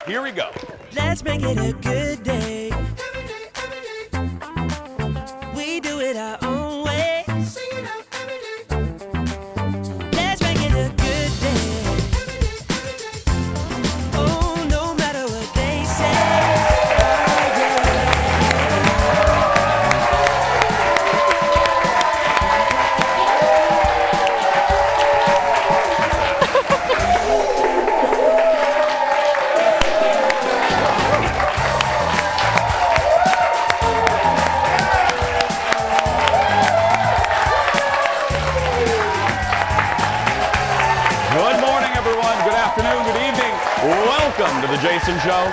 Here we go. Let's make it a good day. We do it our own way. Let's make it a good day. Oh, no matter what they say. Welcome to the Jason Show.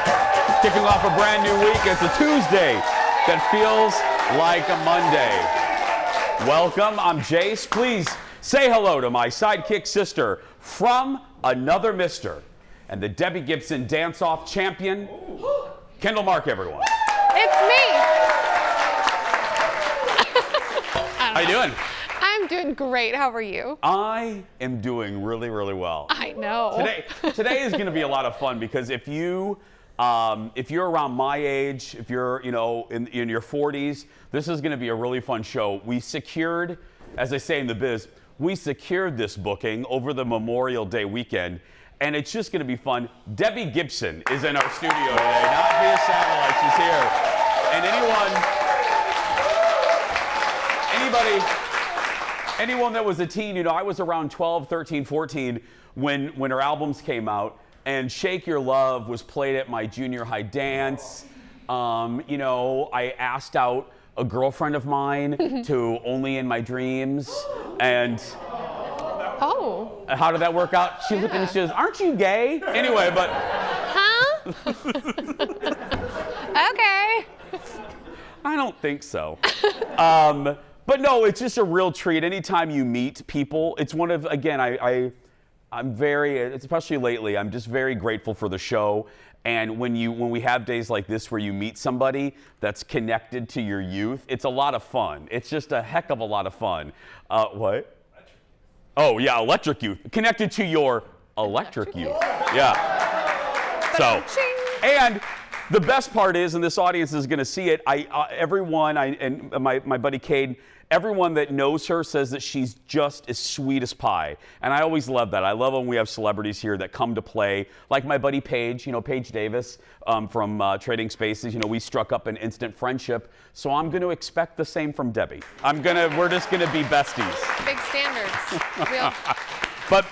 Kicking off a brand new week. It's a Tuesday that feels like a Monday. Welcome. I'm Jace. Please say hello to my sidekick sister from another mister and the Debbie Gibson dance-off champion, Kendall Mark, everyone. It's me. How you doing? I'm doing great. How are you? I am doing really, really well. I know. Today is going to be a lot of fun because if you're around my age, if you're in your 40s, this is going to be a really fun show. We secured, as I say in the biz, we secured this booking over the Memorial Day weekend, and it's just going to be fun. Debbie Gibson is in our studio today, not via satellite. She's here, and anyone that was a teen, I was around 12, 13, 14 when her albums came out, and Shake Your Love was played at my junior high dance. I asked out a girlfriend of mine to Only in My Dreams, and how did that work out? She looked at me and she says, "Aren't you gay?" Anyway, but... Huh? Okay. I don't think so. But no, it's just a real treat. Anytime you meet people, it's one of, again, I'm very, especially lately, I'm just very grateful for the show. And when we have days like this where you meet somebody that's connected to your youth, it's a lot of fun. It's just a heck of a lot of fun. What? Oh, yeah, electric youth. Connected to your electric youth. Yeah. So, and the best part is, and this audience is going to see it, everyone, and my buddy Cade, everyone that knows her says that she's just as sweet as pie. And I always love that. I love when we have celebrities here that come to play, like my buddy Paige, Paige Davis from Trading Spaces. We struck up an instant friendship. So I'm going to expect the same from Debbie. We're just going to be besties. Big standards. But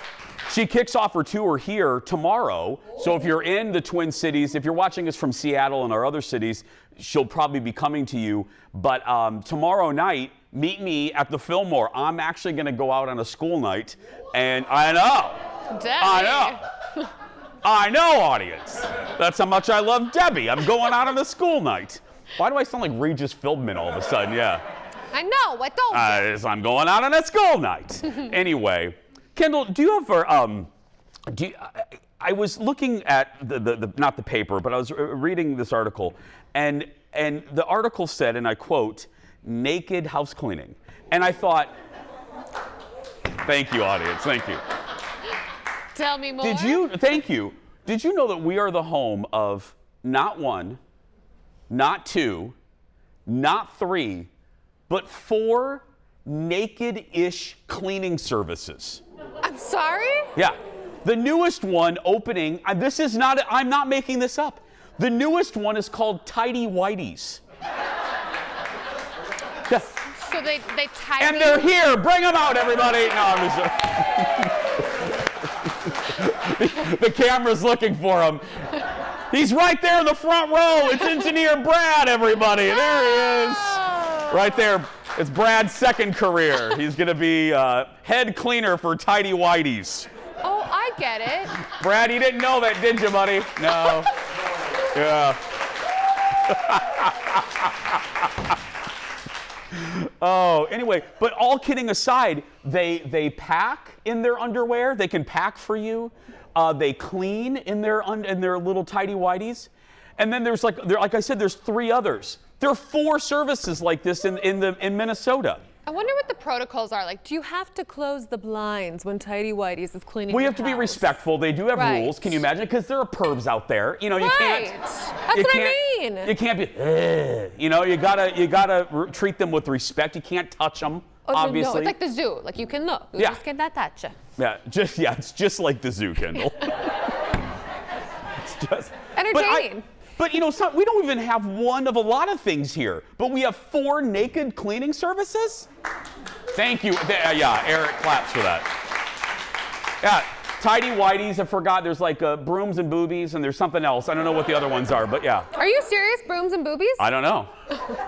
she kicks off her tour here tomorrow. So if you're in the Twin Cities, if you're watching us from Seattle and our other cities, she'll probably be coming to you. But tomorrow night, meet me at the Fillmore. I'm actually going to go out on a school night. And I know, audience. That's how much I love Debbie. I'm going out on a school night. Why do I sound like Regis Philbin all of a sudden? Yeah. I know. I told you. I'm going out on a school night. Anyway. Kendall, do you ever, I was looking at not the paper, but I was reading this article, and the article said, and I quote, "naked house cleaning." And I thought, thank you, audience, thank you. Tell me more. Thank you. Did you know that we are the home of not one, not two, not three, but 4 naked-ish cleaning services? I'm sorry? Yeah. The newest one opening, I'm not making this up. The newest one is called Tidy Whities. Yeah. So they tidy. And they're here. Bring them out, everybody. No, I'm just the camera's looking for him. He's right there in the front row. It's Engineer Brad, everybody. There he is. Right there. It's Brad's second career. He's going to be head cleaner for Tidy Whities. Oh, I get it. Brad, you didn't know that, did you, buddy? No. Yeah. Oh, anyway, but all kidding aside, they pack in their underwear. They can pack for you. They clean in their little Tidy Whities. And then like I said, there's 3 others. There are 4 services like this in Minnesota. I wonder what the protocols are. Like, do you have to close the blinds when Tidy Whities is cleaning We your have to be house? respectful. They do have Right. rules. Can you imagine? Because there are pervs out there. You know, you Right. can't. That's you what can't, I mean. You can't be. "Ugh." You know, you gotta treat them with respect. You can't touch them. Oh, obviously. No, it's like the zoo. Like, you can look. You Yeah. just can't touch. Yeah, it's just like the zoo, Kendall. It's just Entertaining. But you know, we don't even have one of a lot of things here. But we have 4 naked cleaning services. Thank you. Yeah, Eric claps for that. Yeah, Tidy Whities. I forgot. There's like brooms and boobies, and there's something else. I don't know what the other ones are, but yeah. Are you serious? Brooms and boobies? I don't know.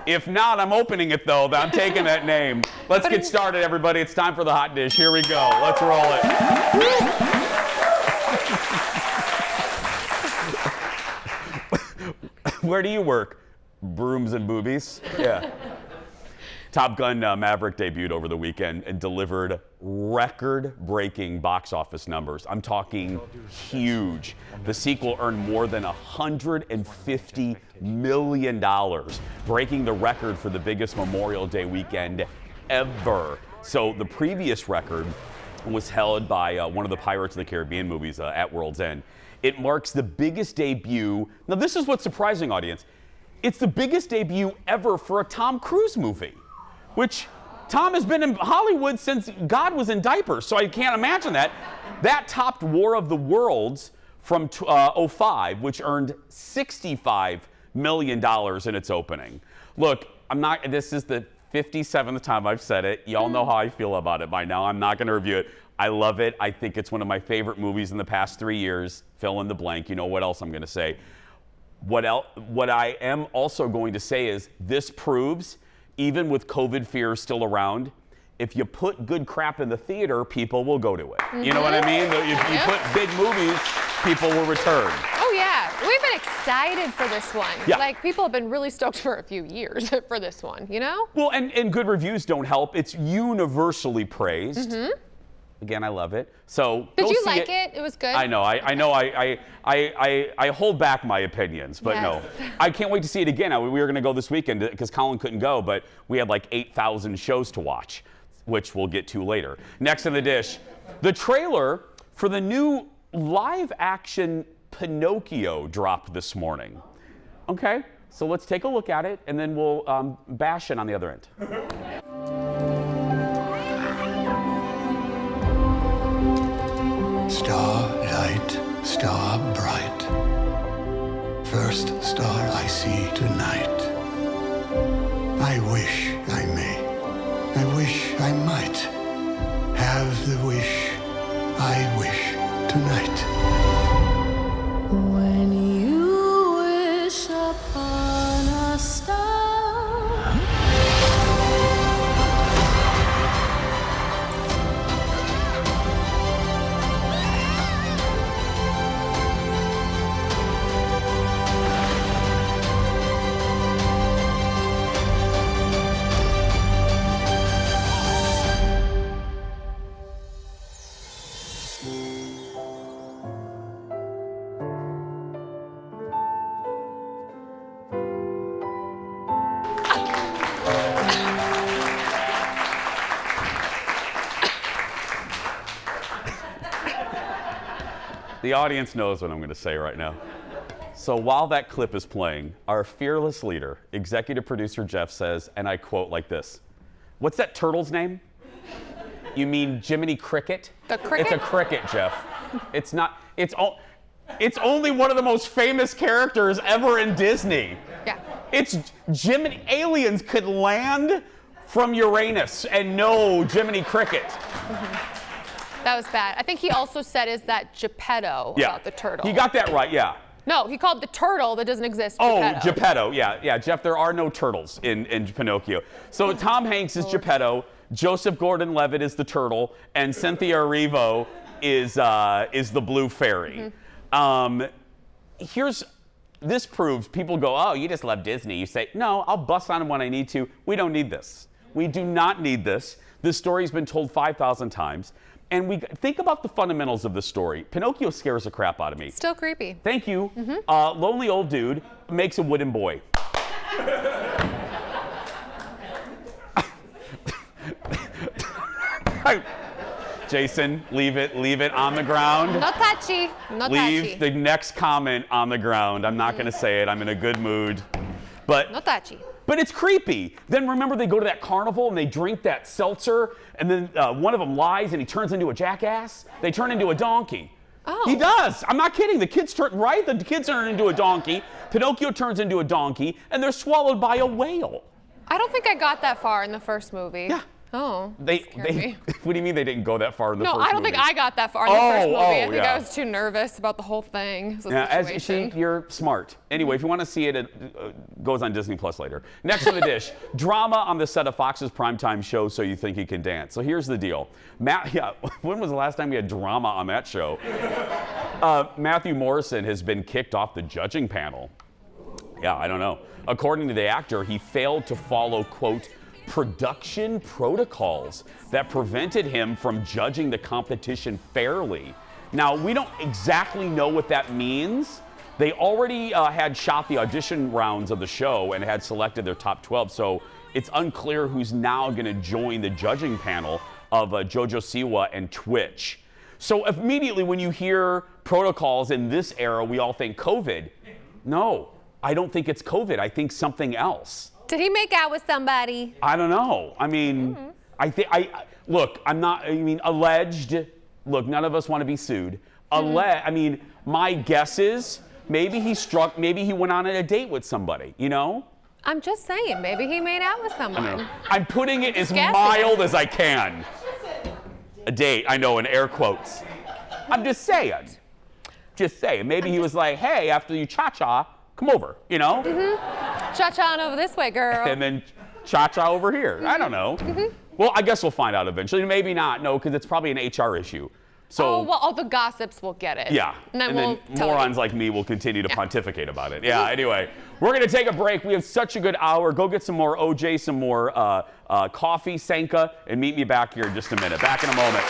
If not, I'm opening it though. I'm taking that name. Let's get started, everybody. It's time for the hot dish. Here we go. Let's roll it. Where do you work? Brooms and boobies? Yeah. Top Gun Maverick debuted over the weekend and delivered record-breaking box office numbers. I'm talking huge. The sequel earned more than $150 million, breaking the record for the biggest Memorial Day weekend ever. So the previous record was held by one of the Pirates of the Caribbean movies, At World's End. It marks the biggest debut. Now, this is what's surprising, audience. It's the biggest debut ever for a Tom Cruise movie, which Tom has been in Hollywood since God was in diapers, so I can't imagine that. That topped War of the Worlds from 2005, which earned $65 million in its opening. Look, this is the 57th time I've said it. Y'all know how I feel about it by now. I'm not going to review it. I love it. I think it's one of my favorite movies in the past 3 years. Fill in the blank. You know what else I'm going to say. What I am also going to say is this proves, even with COVID fears still around, if you put good crap in the theater, people will go to it. You know what I mean? If you put big movies, people will return. Oh, yeah. We've been excited for this one. Yeah. Like, people have been really stoked for a few years for this one, you know? Well, and good reviews don't help. It's universally praised. Again, I love it. So Did go you see like it? It was good? I know. I hold back my opinions, but no. Yes. I can't wait to see it again. We were going to go this weekend because Colin couldn't go, but we had like 8,000 shows to watch, which we'll get to later. Next on the dish, the trailer for the new live-action Pinocchio dropped this morning. Okay, so let's take a look at it, and then we'll bash it on the other end. Starlight, star bright, first star I see tonight. I wish I may, I wish I might have the wish I wish tonight. When you wish upon a star. The audience knows what I'm going to say right now. So while that clip is playing, our fearless leader, executive producer Jeff says, and I quote like this, "What's that turtle's name?" "You mean Jiminy Cricket?" The cricket? It's a cricket, Jeff. It's not, it's only one of the most famous characters ever in Disney. Yeah. It's Jiminy, aliens could land from Uranus and know Jiminy Cricket. That was bad. I think he also said, is that Geppetto about the turtle? He got that right, yeah. No, he called the turtle that doesn't exist Oh, Geppetto. Geppetto, yeah, Jeff, there are no turtles in Pinocchio. So Tom Hanks is Geppetto, Joseph Gordon-Levitt is the turtle, and Cynthia Erivo is the blue fairy. This proves, people go, oh, you just love Disney. You say, no, I'll bust on them when I need to. We don't need this. We do not need this. This story's been told 5,000 times. And we think about the fundamentals of the story. Pinocchio scares the crap out of me. Still creepy. Thank you. Lonely old dude makes a wooden boy. Jason, leave it on the ground. No touchy. No Leave touchy. the next comment on the ground. I'm not going to say it. I'm in a good mood. But No touchy. But it's creepy. Then remember they go to that carnival and they drink that seltzer, and then one of them lies and he turns into a jackass. They turn into a donkey. Oh. He does. I'm not kidding. The kids turn into a donkey. Pinocchio turns into a donkey, and they're swallowed by a whale. I don't think I got that far in the first movie. Yeah. Oh. They scared me. What do you mean they didn't go that far in the No, first movie? I don't think I got that far in the first movie. I think yeah. I was too nervous about the whole thing. The Yeah, situation. you're smart. Anyway, if you want to see it, it goes on Disney Plus later. Next on the dish, drama on the set of Fox's primetime show So You Think You Can Dance. So here's the deal. When was the last time we had drama on that show? Matthew Morrison has been kicked off the judging panel. Yeah, I don't know. According to the actor, he failed to follow, quote, production protocols that prevented him from judging the competition fairly. Now, we don't exactly know what that means. They already had shot the audition rounds of the show and had selected their top 12, so it's unclear who's now going to join the judging panel of JoJo Siwa and Twitch. So immediately when you hear protocols in this era, we all think COVID. No, I don't think it's COVID. I think something else. Did he make out with somebody? I don't know. I mean, look, I'm not, I mean, alleged. Look, none of us want to be sued. I mean, my guess is maybe he went on a date with somebody, you know? I'm just saying, maybe he made out with someone. I'm putting it as guessing. mild as I can. A date, I know, in air quotes. I'm just saying. Just saying. Maybe he was like, hey, after you cha-cha, come over, you know? Cha-cha on over this way, girl. And then cha-cha over here. I don't know. Well, I guess we'll find out eventually. Maybe not, no, because it's probably an HR issue. So, all the gossips will get it. yeah. And then we'll tell morons like me will continue to pontificate about it. Yeah, anyway, we're going to take a break. We have such a good hour. Go get some more OJ, some more coffee, Sanka, and meet me back here in just a minute. Back in a moment.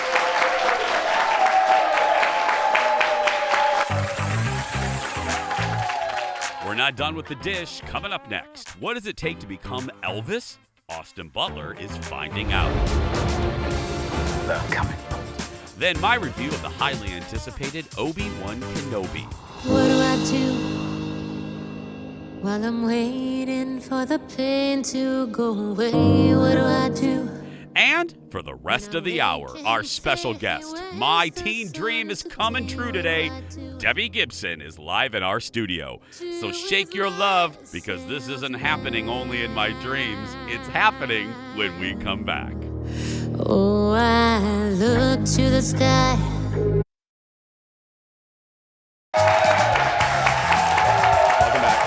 We're not done with the dish. Coming up next, what does it take to become Elvis? Austin Butler is finding out. Coming. Then my review of the highly anticipated Obi-Wan Kenobi. What do I do while I'm waiting for the pain to go away? What do I do? And for the rest of the hour, our special guest, my teen dream is coming true today. Debbie Gibson is live in our studio. So shake your love, because this isn't happening only in my dreams. It's happening when we come back. Oh, I look to the sky. Welcome back.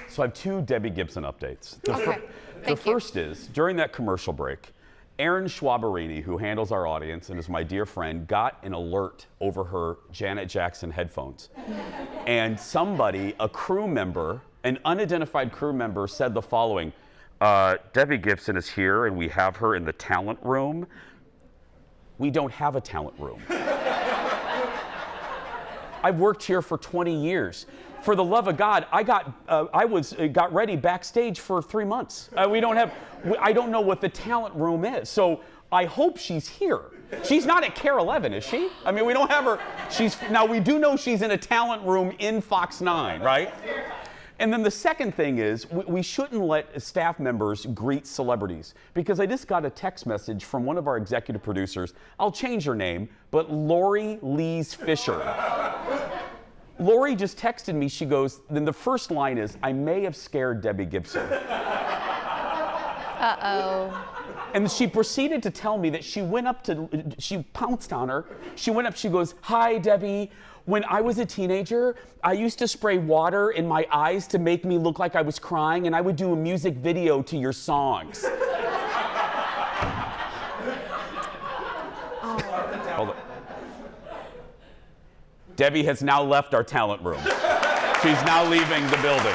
So I have two Debbie Gibson updates. The Thank you. first is, during that commercial break, Erin Schwaberini, who handles our audience and is my dear friend, got an alert over her Janet Jackson headphones. And somebody, a crew member, an unidentified crew member, said the following: Debbie Gibson is here and we have her in the talent room. We don't have a talent room. I've worked here for 20 years. For the love of God, I got ready backstage for 3 months. I don't know what the talent room is. So I hope she's here. She's not at Care 11, is she? I mean, we don't have her. Now we do know she's in a talent room in Fox 9, right? And then the second thing is, we shouldn't let staff members greet celebrities, because I just got a text message from one of our executive producers. I'll change her name, but Lori Lees Fisher. Lori just texted me. She goes, then the first line is, I may have scared Debbie Gibson. Uh-oh. And she proceeded to tell me that she pounced on her. She went up, she goes, hi, Debbie. When I was a teenager, I used to spray water in my eyes to make me look like I was crying, and I would do a music video to your songs. Hold it. Debbie has now left our talent room. She's now leaving the building.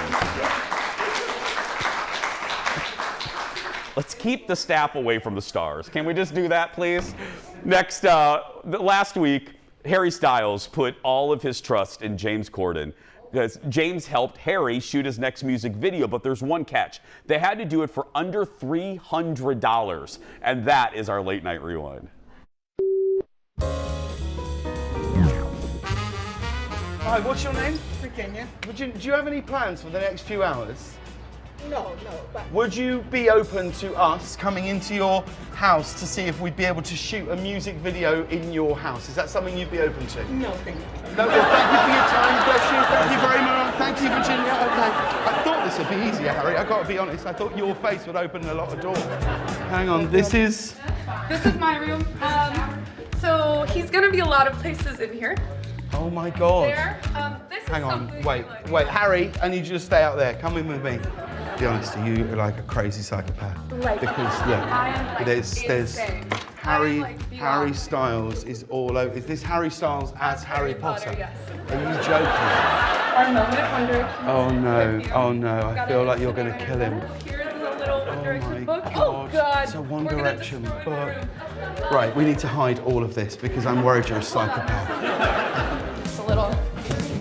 Let's keep the staff away from the stars. Can we just do that, please? Next, last week, Harry Styles put all of his trust in James Corden. because James helped Harry shoot his next music video, but there's one catch. They had to do it for under $300, and that is our Late Night Rewind. Hi, what's your name? Virginia. Do you have any plans for the next few hours? No, but Would you be open to us coming into your house to see if we'd be able to shoot a music video in your house? Is that something you'd be open to? no, thank you. No, well, thank you for your time. Bless you. Thank you very much. Thank you, Virginia. Okay. I thought this would be easier, Harry. I got to be honest. I thought your face would open a lot of doors. Hang on. This is my room. So he's gonna be a lot of places in here. Oh my God. There. This Hang is on. something Wait. like- Wait. Harry, I need you to stay out there. Come in with me. Be honest, you are like a crazy psychopath. Like, because look, I am, like, there's insane. I Harry am, like, beyond. Harry Styles is all over. Is this Harry Styles as Harry Potter? Yes. Are you joking? Our moment of wonder. Oh no! Oh no! I feel like you're gonna kill him. Here's a little One Oh Direction my book. God! Oh God! It's a One We're gonna Direction destroy book. my room. Right, we need to hide all of this because I'm worried you're a psychopath. It's a little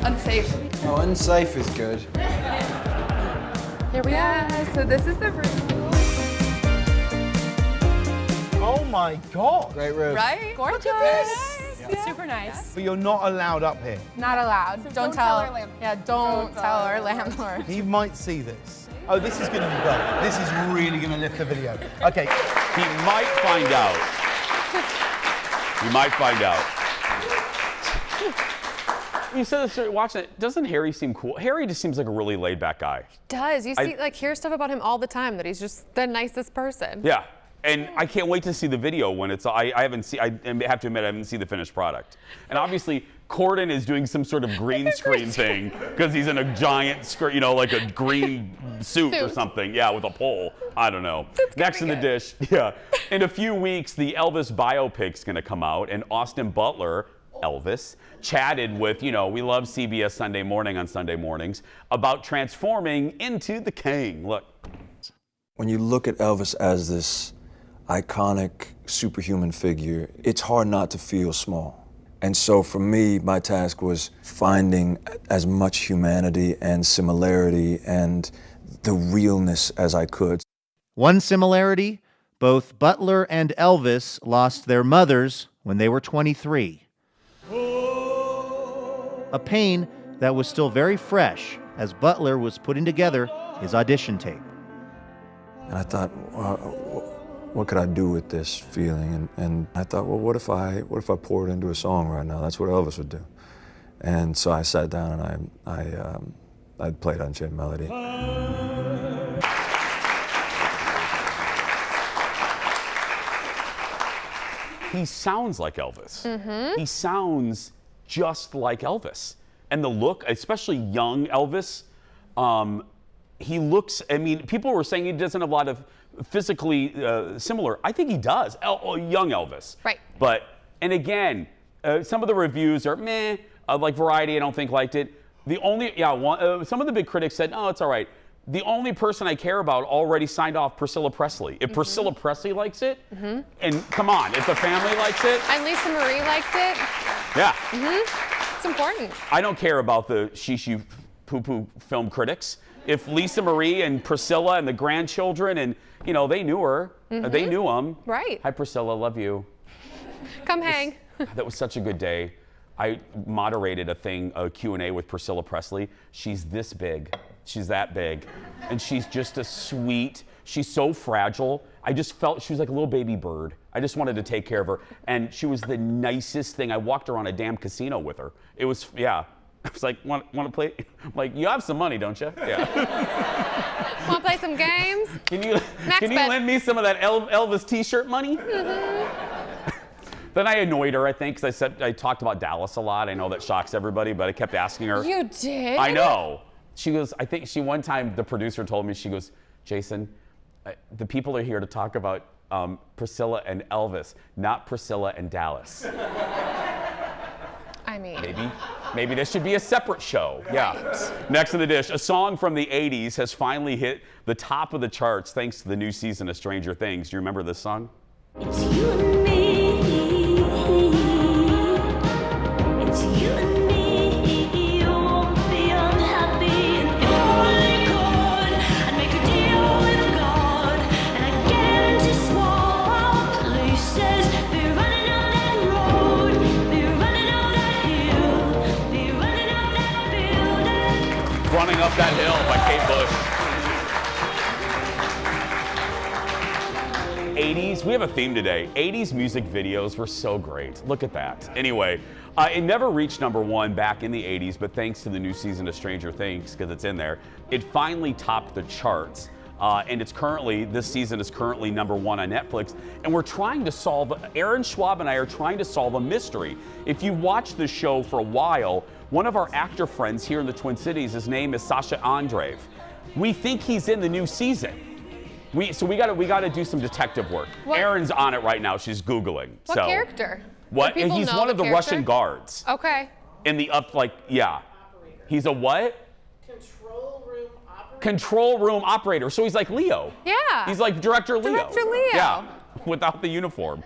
unsafe. Oh, unsafe is good. Here we are. So this is the room. Oh my God! Great room. Right? Gorgeous. Yeah. Super nice. But you're not allowed up here. Not allowed. don't tell our landlord. Yeah, don't tell our landlord. He might see this. Oh, this is going to be great. This is really going to lift the video. Okay. He might find out. He might find out. You said this watching it. Doesn't Harry seem cool? Harry just seems like a really laid-back guy. Does. You see, hear stuff about him all the time, that he's just the nicest person. Yeah. And I can't wait to see the video when it's. I haven't seen. I have to admit I haven't seen the finished product. And obviously, Corden is doing some sort of green screen thing because he's in a giant screen, like a green suit or something. Yeah, with a pole. I don't know. Next in the dish. Yeah. In a few weeks, the Elvis biopic's going to come out, and Austin Butler, Elvis, chatted with, we love CBS Sunday Morning on Sunday mornings, about transforming into the king. Look. When you look at Elvis as this iconic superhuman figure, it's hard not to feel small. And so for me, my task was finding as much humanity and similarity and the realness as I could. One similarity, both Butler and Elvis lost their mothers when they were 23. A pain that was still very fresh as Butler was putting together his audition tape. And I thought, what could I do with this feeling? And I thought, well, what if I pour it into a song right now? That's what Elvis would do. And so I sat down and I played Unchained Melody. He sounds like Elvis. He sounds just like Elvis. And the look, especially young Elvis, he looks, people were saying he doesn't have a lot of physically similar. I think he does, young Elvis. Right. But, and again, some of the reviews are meh, like Variety, I don't think liked it. Some of the big critics said, oh, it's all right. The only person I care about already signed off Priscilla Presley. If Priscilla Presley likes it, and come on, if the family likes it. And Lisa Marie liked it. Yeah. It's important. I don't care about the shishi poo-poo film critics. If Lisa Marie and Priscilla and the grandchildren and, they knew her, they knew him. Right. Hi, Priscilla, love you. Come hang. That was such a good day. I moderated a Q&A with Priscilla Presley. She's this big. She's that big. And she's just a sweet, she's so fragile. I just felt she was like a little baby bird. I just wanted to take care of her. And she was the nicest thing. I walked around a damn casino with her. It was, yeah. I was like, want to play? I'm like, you have some money, don't you? Yeah. Want to play some games? Can you lend me some of that Elvis t-shirt money? Then I annoyed her, I think, because I talked about Dallas a lot. I know that shocks everybody, but I kept asking her. You did? I know. She goes, one time the producer told me, she goes, Jason, the people are here to talk about Priscilla and Elvis, not Priscilla and Dallas. Maybe this should be a separate show. Right. Yeah. Next in the dish, a song from the 80s has finally hit the top of the charts thanks to the new season of Stranger Things. Do you remember this song? It's you and me. It's you and me. You won't be unhappy. Up That Hill by Kate Bush. 80s, we have a theme today. 80s music videos were so great. Look at that. Anyway, it never reached #1 back in the 80s, but thanks to the new season of Stranger Things, because it's in there, it finally topped the charts. And this season is currently #1 on Netflix. And we're trying to Aaron Schwab and I are trying to solve a mystery. If you watch the show for a while, one of our actor friends here in the Twin Cities, his name is Sasha Andreev. We think he's in the new season. So we got to do some detective work. What? Erin's on it right now. She's Googling. What character? What? Do people He's know one of the character? Russian guards. Okay. In the He's a what? Control room operator. So he's like Leo. Yeah. He's like Director Leo. Director Leo. Yeah, without the uniform.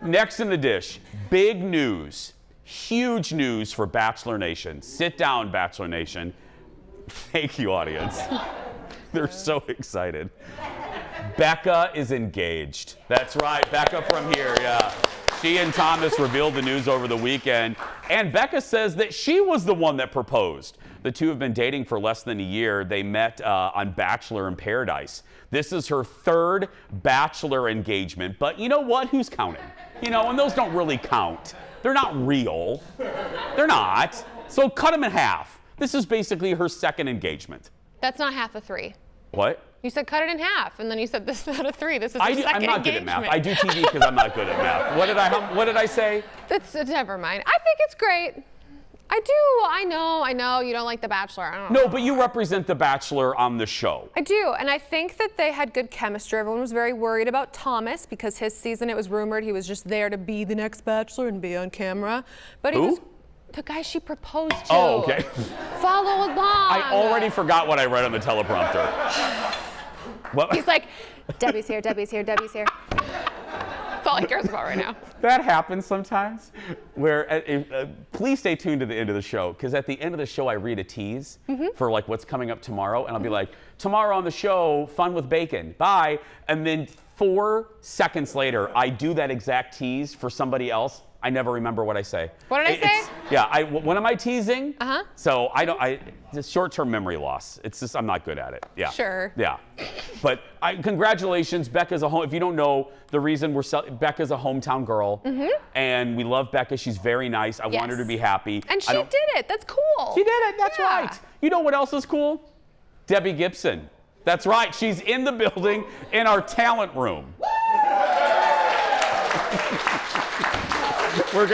Next in the dish, big news, huge news for Bachelor Nation. Sit down, Bachelor Nation. Thank you, audience. They're so excited. Becca is engaged. That's right, Becca from here, yeah. She and Thomas revealed the news over the weekend, and Becca says that she was the one that proposed. The two have been dating for less than a year. They met on Bachelor in Paradise. This is her 3rd Bachelor engagement, but you know what? Who's counting? And those don't really count. They're not real. They're not. So cut them in half. This is basically her 2nd engagement. That's not half of 3. What? You said cut it in half, and then you said this is out of 3. This is her 2nd engagement. I'm not good at math. I do TV because I'm not good at math. What did I say? Never mind. I think it's great. I know you don't like The Bachelor. I don't know. No, but you represent The Bachelor on the show. I do, and I think that they had good chemistry. Everyone was very worried about Thomas because his season, it was rumored he was just there to be the next Bachelor and be on camera. But he was the guy she proposed to. Oh, okay. Follow along. I already forgot what I read on the teleprompter. What? He's like, Debbie's here, Debbie's here, Debbie's here. That's all he cares about right now. That happens sometimes. Please stay tuned to the end of the show, because at the end of the show I read a tease for like what's coming up tomorrow, and I'll be like, tomorrow on the show, fun with bacon, bye. And then 4 seconds later, I do that exact tease for somebody else. I never remember what I say. What did I say? When am I teasing? So it's short-term memory loss. It's just, I'm not good at it. Yeah. Sure. Yeah. But congratulations, Becca's if you don't know, the reason Becca's a hometown girl, and we love Becca. She's very nice. I want her to be happy. And she did it. That's cool. She did it. That's right. You know what else is cool? Debbie Gibson. That's right. She's in the building in our talent room. We're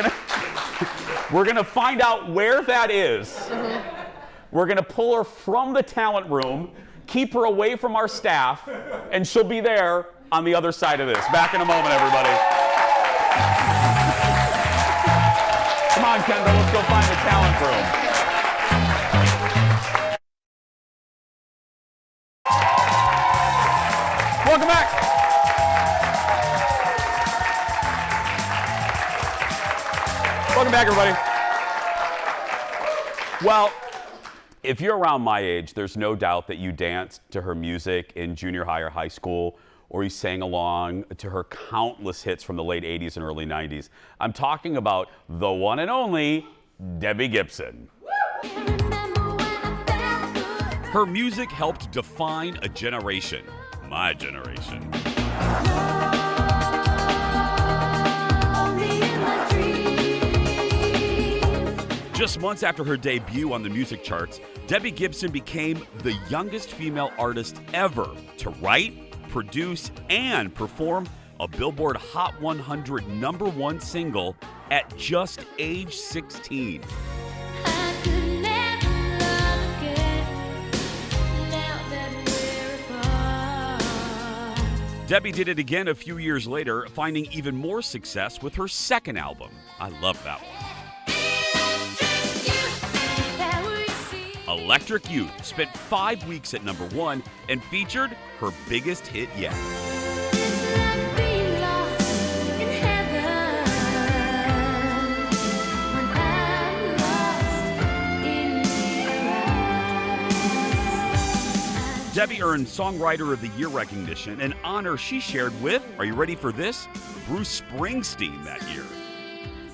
gonna find out where that is. We're gonna pull her from the talent room, keep her away from our staff, and she'll be there on the other side of this. Back in a moment, everybody. Come on, Kendall, let's go find the talent room. Welcome back. Welcome back, everybody. Well, if you're around my age, there's no doubt that you danced to her music in junior high or high school, or you sang along to her countless hits from the late 80s and early 90s. I'm talking about the one and only Debbie Gibson. Her music helped define a generation, my generation. Just months after her debut on the music charts, Debbie Gibson became the youngest female artist ever to write, produce, and perform a Billboard Hot 100 #1 single at just age 16. Debbie did it again a few years later, finding even more success with her second album. I love that one. Electric Youth spent 5 weeks at #1 and featured her biggest hit yet. Debbie earned Songwriter of the Year recognition, an honor she shared with, are you ready for this? Bruce Springsteen that year.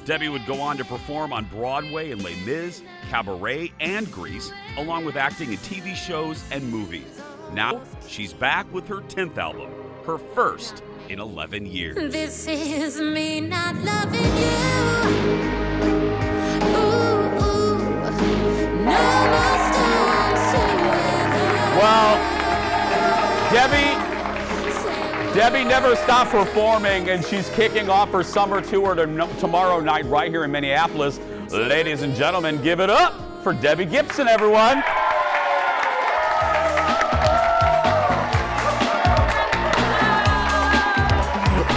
Debbie would go on to perform on Broadway in Les Mis, Cabaret, and Grease, along with acting in TV shows and movies. Now, she's back with her 10th album, her first in 11 years. This is me not loving you. Ooh, ooh. No more storms to weather. Well, Debbie never stopped performing, and she's kicking off her summer tour tomorrow night right here in Minneapolis. Ladies and gentlemen, give it up for Debbie Gibson, everyone.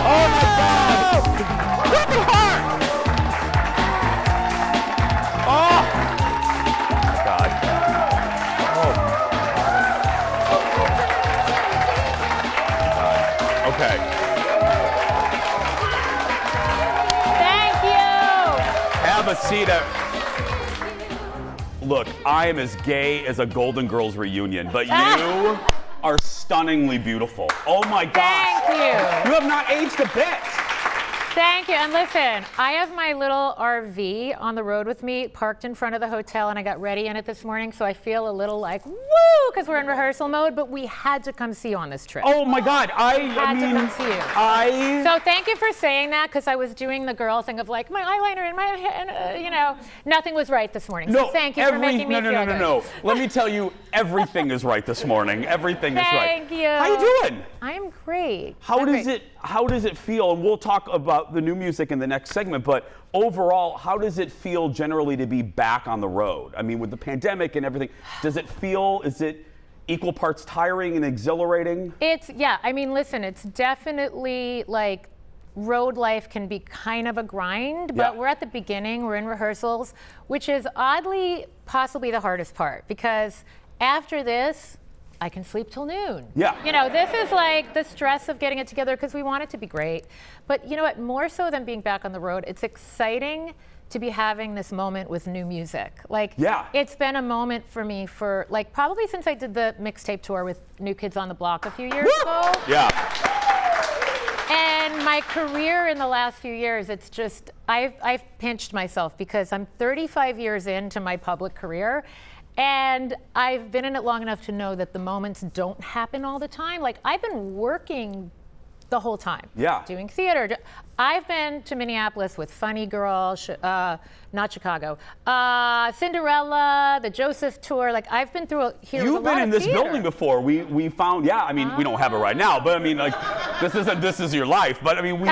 Oh my God! Look at her! Oh! God. Oh. Okay. Thank you. Have a seat. Look, I am as gay as a Golden Girls reunion, but you are stunningly beautiful. Oh my gosh. Thank you. You have not aged a bit. Thank you. And listen, I have my little RV on the road with me, parked in front of the hotel, and I got ready in it this morning, so I feel a little like, woo, because we're in rehearsal mode, but we had to come see you on this trip. Oh my God, I had mean, to come see you. So thank you for saying that, because I was doing the girl thing of like, my eyeliner and my hair, you know, nothing was right this morning. So thank you for making me feel good. No. Let me tell you, everything is right this morning. Everything is right. Thank you. How you doing? I'm great. How does it feel? And we'll talk about the new music in the next segment, but overall, how does it feel generally to be back on the road? I mean, with the pandemic and everything, is it equal parts tiring and exhilarating? I mean, listen, it's definitely like road life can be kind of a grind, but we're at the beginning, we're in rehearsals, which is oddly possibly the hardest part, because after this, I can sleep till noon. Yeah. You know, this is like the stress of getting it together because we want it to be great. But you know what, more so than being back on the road, it's exciting to be having this moment with new music. Like, it's been a moment for me for like probably since I did the mixtape tour with New Kids on the Block a few years ago. Yeah. And my career in the last few years, it's just, I've pinched myself because I'm 35 years into my public career. And I've been in it long enough to know that the moments don't happen all the time. Like, I've been working the whole time. Yeah. Doing theater. I've been to Minneapolis with Funny Girl, not Chicago, Cinderella, the Joseph Tour. Like, I've been through here. You've been in this building before. We found, I mean, we don't have it right now, but I mean, like, this is your life. But I mean, we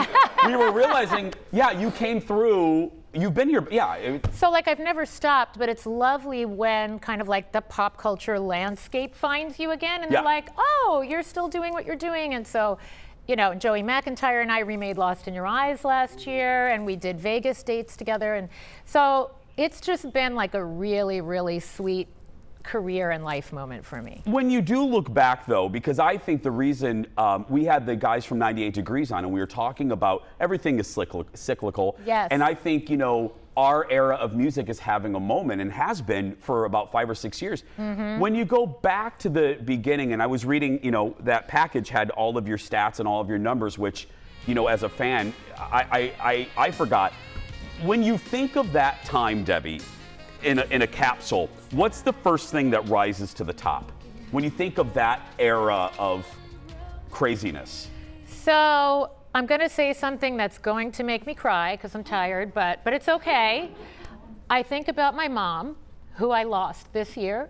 were realizing, you came through. You've been here, So like I've never stopped, but it's lovely when kind of like the pop culture landscape finds you again, and they're like, oh, you're still doing what you're doing. And so, you know, Joey McIntyre and I remade Lost in Your Eyes last year, and we did Vegas dates together. And so it's just been like a really, really sweet career and life moment for me. When you do look back, though, because I think the reason we had the guys from 98 Degrees on, and we were talking about everything is cyclical. Yes. And I think, you know, our era of music is having a moment, and has been for about 5 or 6 years. Mm-hmm. When you go back to the beginning, and I was reading, you know, that package had all of your stats and all of your numbers, which, you know, as a fan, I forgot. When you think of that time, Debbie, in a capsule, what's the first thing that rises to the top when you think of that era of craziness? So I'm going to say something that's going to make me cry because I'm tired, but it's okay. I think about my mom, who I lost this year.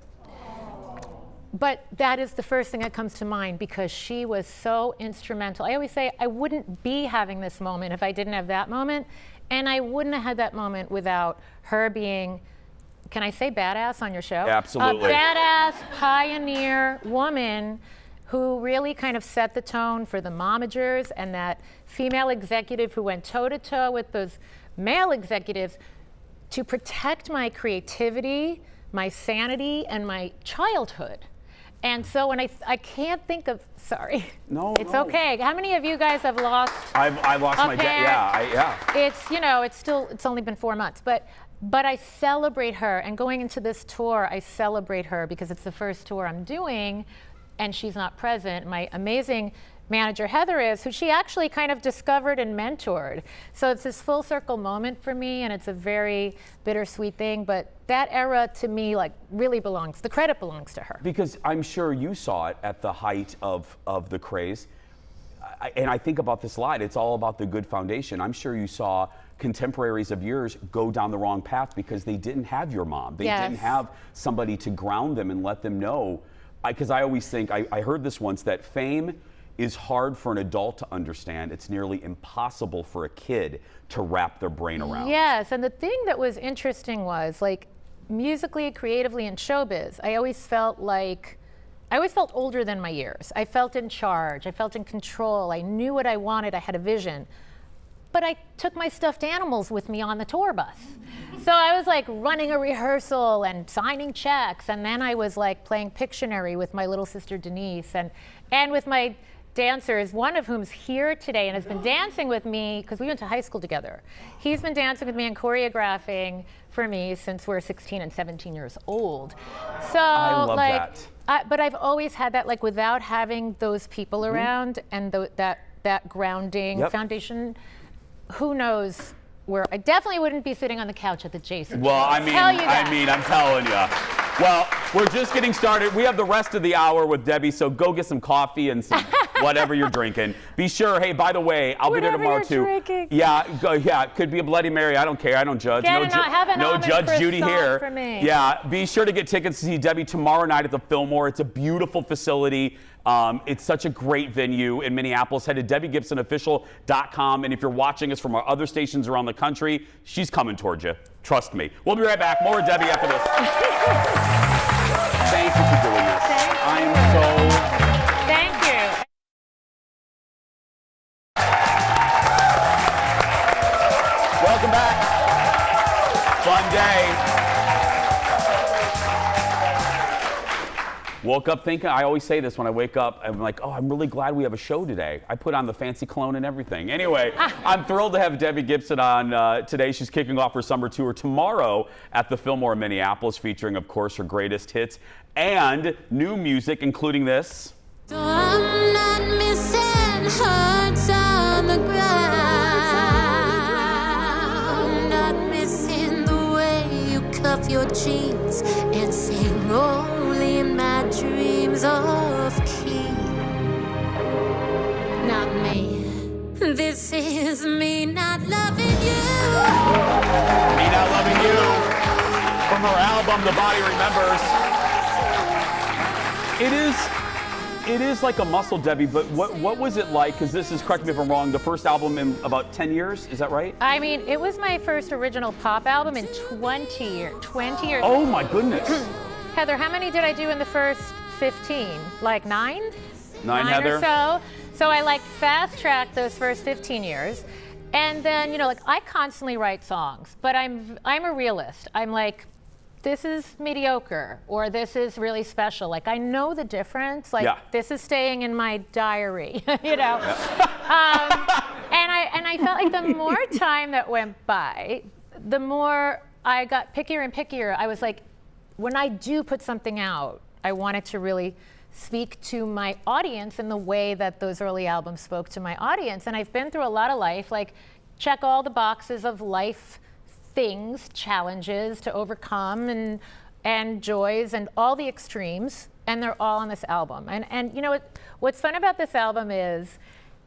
But that is the first thing that comes to mind because she was so instrumental. I always say I wouldn't be having this moment if I didn't have that moment, and I wouldn't have had that moment without her being, can I say badass on your show? Absolutely. A badass pioneer woman who really kind of set the tone for the momagers and that female executive who went toe-to-toe with those male executives to protect my creativity, my sanity, and my childhood. And so when I can't think of, sorry. No, it's okay. How many of you guys have lost? I lost my dad. It's, you know, it's only been 4 months, but I celebrate her. And going into this tour, I celebrate her because it's the first tour I'm doing, and she's not present. My amazing manager Heather is, who she actually kind of discovered and mentored. So it's this full circle moment for me, and it's a very bittersweet thing, but that era to me like really belongs, the credit belongs to her. Because I'm sure you saw it at the height of the craze. And I think about this a lot, it's all about the good foundation. I'm sure you saw contemporaries of yours go down the wrong path because they didn't have your mom. They didn't have somebody to ground them and let them know. Because I always think, I heard this once, that fame is hard for an adult to understand. It's nearly impossible for a kid to wrap their brain around. Yes, and the thing that was interesting was, like, musically, creatively, in showbiz, I always felt older than my years. I felt in charge. I felt in control. I knew what I wanted. I had a vision. But I took my stuffed animals with me on the tour bus. So I was like running a rehearsal and signing checks. And then I was like playing Pictionary with my little sister Denise and with my dancers, one of whom's here today and has been dancing with me because we went to high school together. He's been dancing with me and choreographing for me since we're 16 and 17 years old. So I love that. But I've always had that, like, without having those people around and that grounding foundation, who knows where I definitely wouldn't be sitting on the couch at the Jason. Well, I'm telling you. Well, we're just getting started. We have the rest of the hour with Debbie, so go get some coffee and some whatever you're drinking. Be sure, hey, by the way, I'll be there tomorrow too. Drinking. Yeah, it could be a Bloody Mary. I don't care. I don't judge. No Judge Judy here. For me. Yeah, be sure to get tickets to see Debbie tomorrow night at the Fillmore. It's a beautiful facility. It's such a great venue in Minneapolis. Head to DebbieGibsonOfficial.com. And if you're watching us from our other stations around the country, she's coming towards you. Trust me. We'll be right back. More with Debbie after this. Thank you for doing this. I am so... Thank you. Welcome back. Fun day. Woke up thinking, I always say this when I wake up, I'm like, oh, I'm really glad we have a show today. I put on the fancy cologne and everything. Anyway, I'm thrilled to have Debbie Gibson on today. She's kicking off her summer tour tomorrow at the Fillmore in Minneapolis, featuring, of course, her greatest hits and new music, including this. So I'm not missing hearts on the ground. Not missing the way you cuff your jeans and sing only my dreams off key. Not me. This is me not loving you. Me Not Loving You. From her album, The Body Remembers. It is like a muscle, Debbie, but what was it like? Because this is, correct me if I'm wrong, the first album in about 10 years, is that right? I mean, it was my first original pop album in 20 years. Oh my goodness. Heather, how many did I do in the first 15? Like 9? 9, Heather? Or so. So I like fast tracked those first 15 years. And then, you know, like I constantly write songs, but I'm a realist. I'm like, this is mediocre or this is really special. Like I know the difference. Like this is staying in my diary, you know. And I felt like the more time that went by, the more I got pickier and pickier. I was like, when I do put something out, I want it to really speak to my audience in the way that those early albums spoke to my audience. And I've been through a lot of life, like check all the boxes of life things, challenges to overcome and joys and all the extremes, and they're all on this album. And you know what's fun about this album is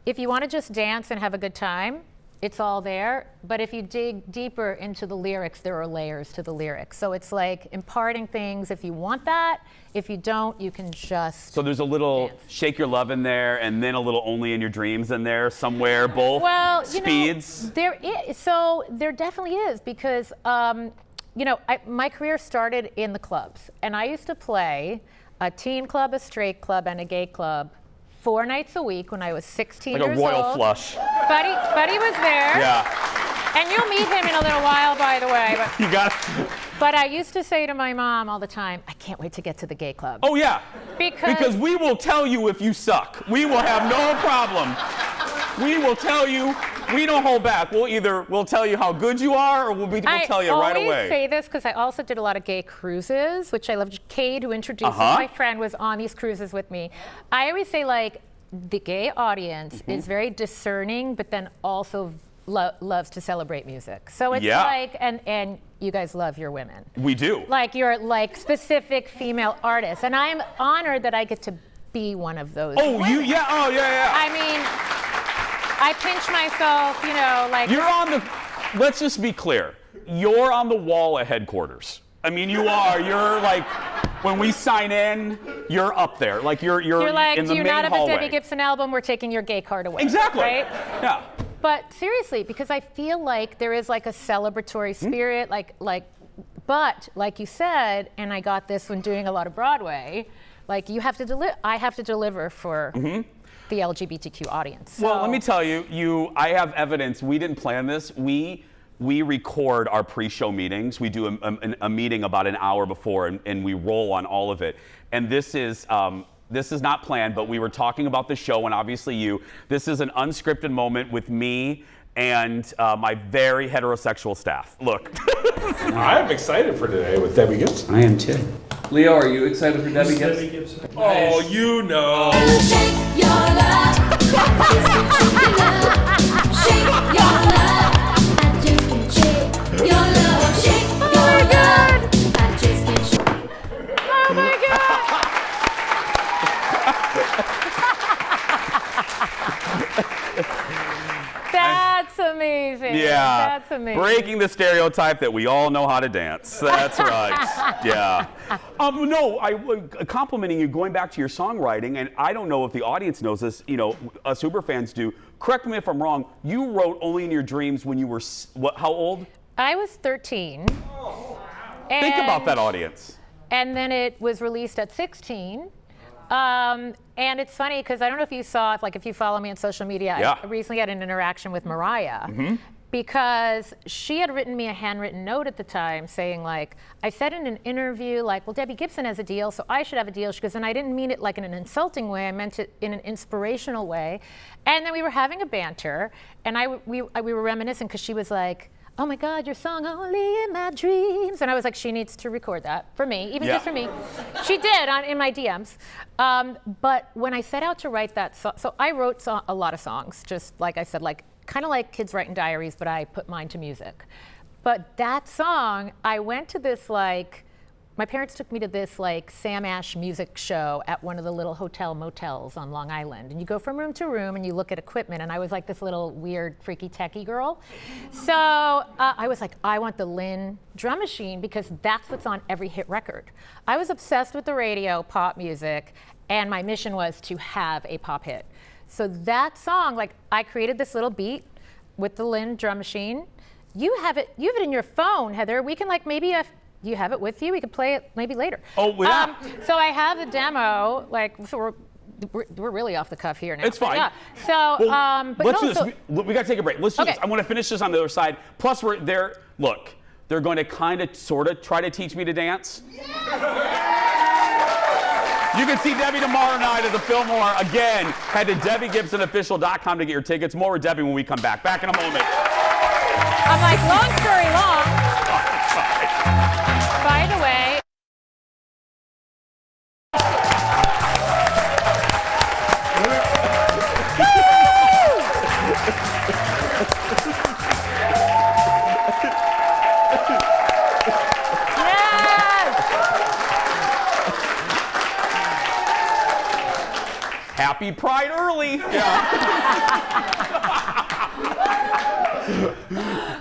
if you want to just dance and have a good time, it's all there, but if you dig deeper into the lyrics, there are layers to the lyrics. So it's like imparting things. If you want that, if you don't, you can just So there's a little dance. Shake Your Love in there, and then a little Only in Your Dreams in there somewhere, both speeds. There definitely is, because you know, my career started in the clubs, and I used to play a teen club, a straight club, and a gay club 4 nights a week when I was 16 years old. Like a royal flush. Buddy was there. Yeah. And you'll meet him in a little while, by the way. But, you got it. But I used to say to my mom all the time, I can't wait to get to the gay club. Oh, yeah. Because we will tell you if you suck. We will have no problem. We will tell you. We don't hold back. We'll tell you how good you are, or we'll tell you right away. I always say this because I also did a lot of gay cruises, which I loved. Cade, who introduced my friend, was on these cruises with me. I always say, like, the gay audience is very discerning, but then also loves to celebrate music. So it's like, and you guys love your women. We do. Like you're like specific female artists, and I'm honored that I get to be one of those. Oh, women. yeah. I mean, I pinch myself, you know, like. You're on the. Let's just be clear. You're on the wall at headquarters. I mean, you are. You're like, when we sign in, you're up there. Like you're like, in the do you main not have hallway. a Debbie Gibson album? We're taking your gay card away. Exactly. Right? Yeah. But seriously, because I feel like there is like a celebratory spirit, but like you said, and I got this when doing a lot of Broadway, like you have to deliver. I have to deliver for the LGBTQ audience. So. Well, let me tell you, I have evidence. We didn't plan this. We record our pre-show meetings. We do a meeting about an hour before, and we roll on all of it. And this is not planned, but we were talking about the show, and obviously this is an unscripted moment with me and my very heterosexual staff. Look. I'm excited for today with Debbie Gibson. I am too. Leo, are you excited for Debbie Gibson? Oh, you know. Shake your love. Shake your love. I just can't shake your love. Shake your love. I just can't shake. Oh my God. That's amazing. Yeah. That's amazing. Breaking the stereotype that we all know how to dance. That's right. Yeah. No, complimenting you, going back to your songwriting, and I don't know if the audience knows this, you know, us Uber fans do. Correct me if I'm wrong. You wrote Only in Your Dreams when you were, how old? I was 13. Think about that, audience. And then it was released at 16. And it's funny because I don't know if you saw, if you follow me on social media, I recently had an interaction with Mariah because she had written me a handwritten note at the time saying I said in an interview well, Debbie Gibson has a deal, so I should have a deal. She goes, and I didn't mean it like in an insulting way, I meant it in an inspirational way. And then we were having a banter and we were reminiscing because she was like, oh my God, your song Only in My Dreams. And I was like, she needs to record that for me, even just for me. She did in my DMs. But when I set out to write that song, so I wrote a lot of songs, just like I said, kind of like kids writing diaries, but I put mine to music. But that song, I went to this my parents took me to this Sam Ash music show at one of the little hotel motels on Long Island. And you go from room to room and you look at equipment. And I was this little weird, freaky, techie girl. So I was like, I want the Lynn drum machine because that's what's on every hit record. I was obsessed with the radio, pop music, and my mission was to have a pop hit. So that song, I created this little beat with the Lynn drum machine. You have it in your phone, Heather. We can maybe do you have it with you? We could play it maybe later. Oh, yeah. So I have the demo. So we're really off the cuff here now. It's fine. Yeah. So, but let's no, do this. We got to take a break. Let's do this. I want to finish this on the other side. Plus, they're going to kind of, sort of try to teach me to dance. You can see Debbie tomorrow night at the Fillmore. Again, head to DebbieGibsonOfficial.com to get your tickets. More with Debbie when we come back. Back in a moment. I'm long story long. By the way, Happy Pride early.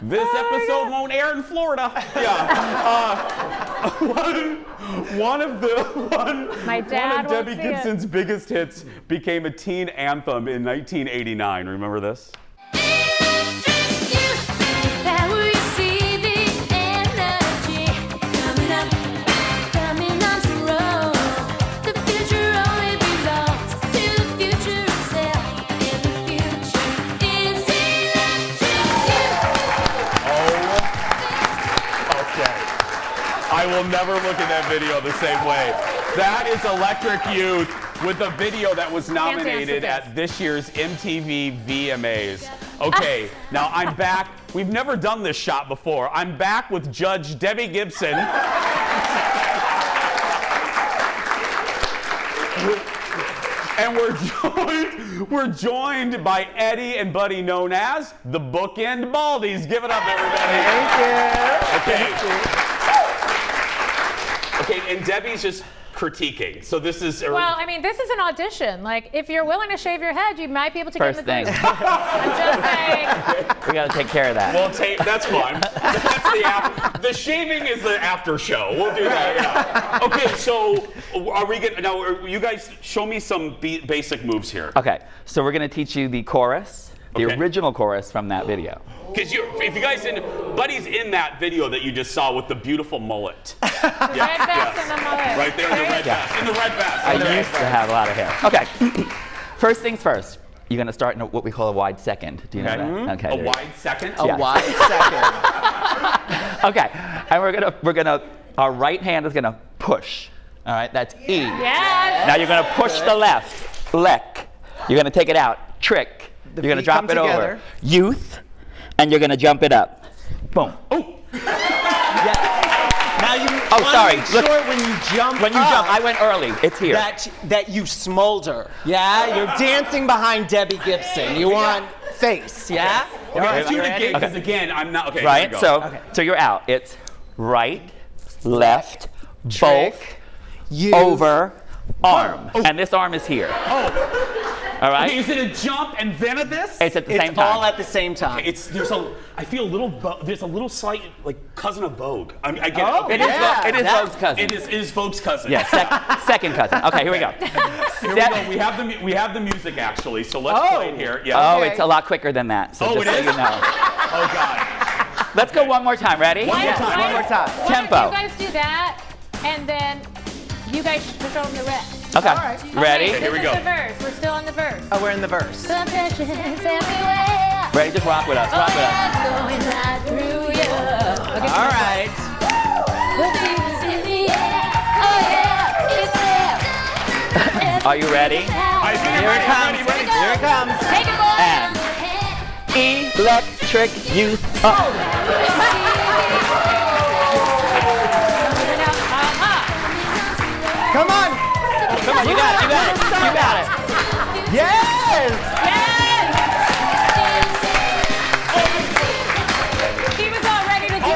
This episode won't air in Florida. One of Debbie Gibson's biggest hits became a teen anthem in 1989. Remember this? I will never look at that video the same way. That is Electric Youth with a video that was nominated at this year's MTV VMAs. Okay, now I'm back. We've never done this shot before. I'm back with Judge Debbie Gibson. And we're joined by Eddie and Buddy, known as the Bookend Baldies. Give it up, everybody. Thank you. Okay, and Debbie's just critiquing. So this is. Well, I mean, this is an audition. Like, if you're willing to shave your head, you might be able to get in the First thing. group. I'm just saying. We got to take care of that. Well, that's fine. The shaving is the after show. We'll do that. Yeah. Okay, so are we gonna now? You guys show me some basic moves here. Okay, so we're going to teach you the chorus, the original chorus from that video. Because if you guys didn't, Buddy's in that video that you just saw with the beautiful mullet. Red vest and the mullet. Right there in the red vest. In the red vest. I used to have a lot of hair. Okay, first things first. You're going to start in what we call a wide second. Do you know that? Okay. A wide second? A wide second. Okay, and we're gonna, our right hand is gonna push. All right, that's E. Yes. Now you're gonna push the left, lek. You're gonna take it out, trick. You're gonna drop it over, youth, and you're gonna jump it up. Boom. Oh. Now you sorry. Make sure when you jump I went early. It's here. That you smolder. Yeah, you're dancing behind Debbie Gibson. You want face. Yeah. Okay, let's do it again. Because again, I'm not. Okay. Right. Here we go. So you're out. It's right, left, both, over, arm, and this arm is here. All right. Okay, is it a jump and then a this? It's at the same time. All at the same time. Okay, I feel a little. There's a little slight like cousin of Vogue. I get it. It is Vogue's cousin. It is Vogue's cousin. Yeah, second cousin. Okay, here we go. Here we go. We have the music actually. So let's play it here. Yeah. Oh, it's a lot quicker than that. So just it so is? you know. Oh God. Let's go one more time. Ready? One more time. Why Tempo. don't you guys do that, and then you guys push on the rest. Okay. All right. Ready? Okay, here we go. This is the verse. We're still on the verse. Oh, we're in the verse. Ready? Just rock with us. Rock with us. All right. Are you ready? Here it comes. Here it comes. Take it, boys. And electric youth. Come on. Come on, you got it. You got it. You got it. Yes. He was all ready to do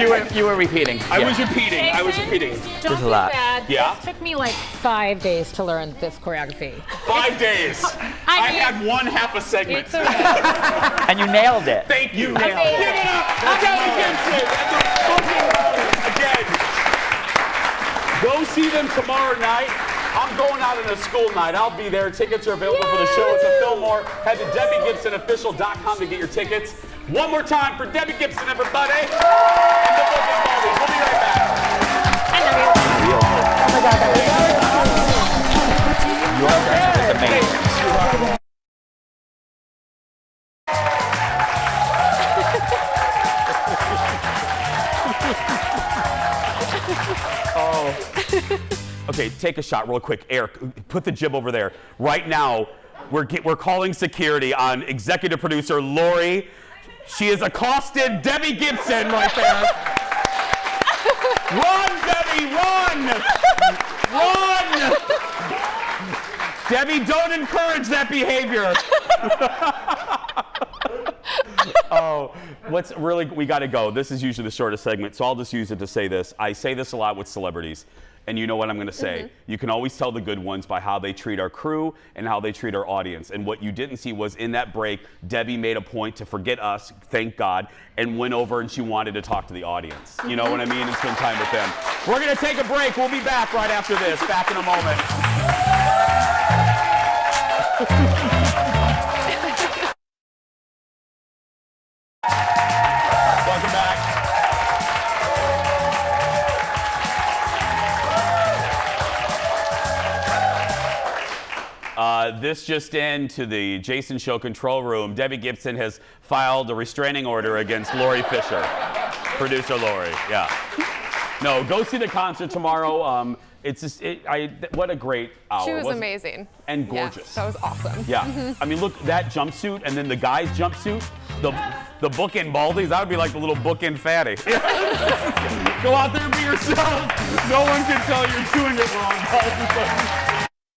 it. You were repeating. I was repeating. Don't There's a feel lot. bad. Yeah? This took me like 5 days to learn this choreography. 5 days. I had one half a segment. It's okay. And you nailed it. Thank you. Amazing. Again. Go see them tomorrow night. I'm going out on a school night. I'll be there. Tickets are available for the show. It's a Fillmore. Head to DebbieGibsonOfficial.com to get your tickets. One more time for Debbie Gibson, everybody. And the Bookend Baldies. We'll be right back. It's amazing. Okay, take a shot real quick. Eric, put the jib over there. Right now, we're calling security on executive producer Lori. She has accosted Debbie Gibson right there. Run, Debbie, run! Run! Debbie, don't encourage that behavior. Oh, we got to go. This is usually the shortest segment, so I'll just use it to say this. I say this a lot with celebrities. And you know what I'm going to say. You can always tell the good ones by how they treat our crew and how they treat our audience. And what you didn't see was in that break, Debbie made a point to forget us, thank God, and went over and she wanted to talk to the audience. You know what I mean? And spend time with them. We're going to take a break. We'll be back right after this. Back in a moment. Welcome back. This just into the Jason Show control room. Debbie Gibson has filed a restraining order against Lori Fisher, producer Lori. Yeah. No, go see the concert tomorrow. It's just, what a great hour. She was amazing. And gorgeous. Yeah, that was awesome. Yeah. I mean, look, that jumpsuit and then the guy's jumpsuit, the Bookend Baldies, that would be like the little Bookend Fatty. Go out there and be yourself. No one can tell you're doing it wrong.